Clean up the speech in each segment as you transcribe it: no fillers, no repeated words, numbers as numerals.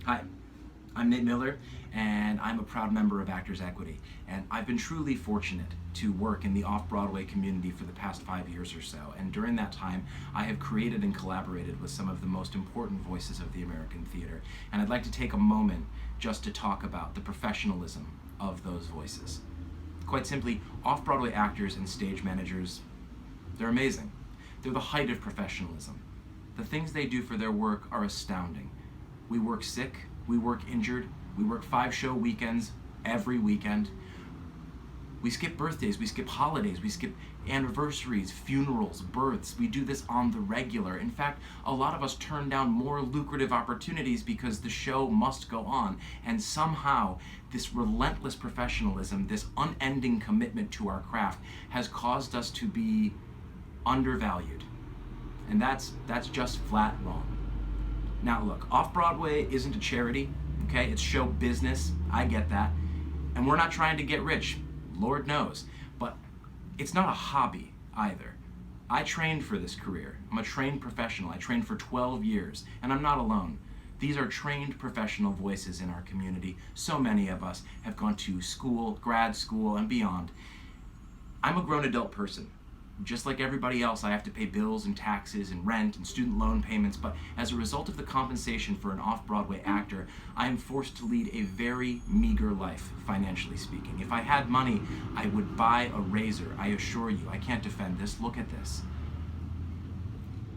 Hi, I'm Nate Miller, and I'm a proud member of Actors Equity. And I've been truly fortunate to work in the off-Broadway community for the past 5 years or so. And during that time, I have created and collaborated with some of the most important voices of the American theater. And I'd like to take a moment just to talk about the professionalism of those voices. Quite simply, off-Broadway actors and stage managers, they're amazing. They're the height of professionalism. The things they do for their work are astounding. We work sick, we work injured, we work 5-show weekends every weekend. We skip birthdays, we skip holidays, we skip anniversaries, funerals, births. We do this on the regular. In fact, a lot of us turn down more lucrative opportunities because the show must go on. And somehow, this relentless professionalism, this unending commitment to our craft has caused us to be undervalued. And that's just flat wrong. Now look, off-Broadway isn't a charity, okay? It's show business, I get that. And we're not trying to get rich, Lord knows. But it's not a hobby either. I trained for this career. I'm a trained professional. I trained for 12 years, and I'm not alone. These are trained professional voices in our community. So many of us have gone to school, grad school, and beyond. I'm a grown adult person. Just like everybody else, I have to pay bills and taxes and rent and student loan payments, but as a result of the compensation for an off-Broadway actor, I am forced to lead a very meager life, financially speaking. If I had money, I would buy a razor. I assure you, I can't defend this. Look at this.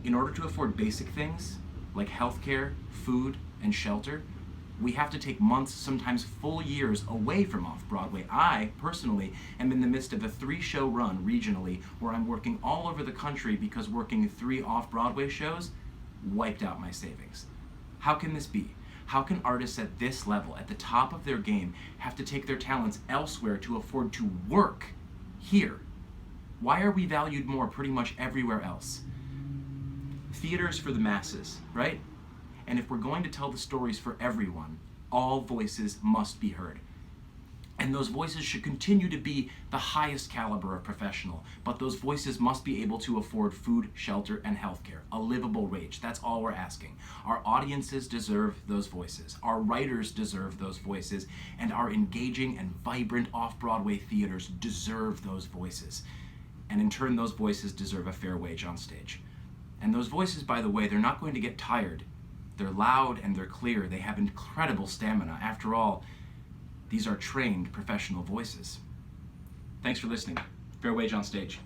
In order to afford basic things, like healthcare, food, and shelter, we have to take months, sometimes full years away from off-Broadway. I, personally, am in the midst of a 3-show run regionally where I'm working all over the country because working 3 off-Broadway shows wiped out my savings. How can this be? How can artists at this level, at the top of their game, have to take their talents elsewhere to afford to work here? Why are we valued more pretty much everywhere else? Theater is for the masses, right? And if we're going to tell the stories for everyone, all voices must be heard. And those voices should continue to be the highest caliber of professional, but those voices must be able to afford food, shelter, and healthcare, a livable wage. That's all we're asking. Our audiences deserve those voices. Our writers deserve those voices, and our engaging and vibrant off-Broadway theaters deserve those voices. And in turn, those voices deserve a fair wage on stage. And those voices, by the way, they're not going to get tired. They're loud and they're clear. They have incredible stamina. After all, these are trained professional voices. Thanks for listening. Fair wage on stage.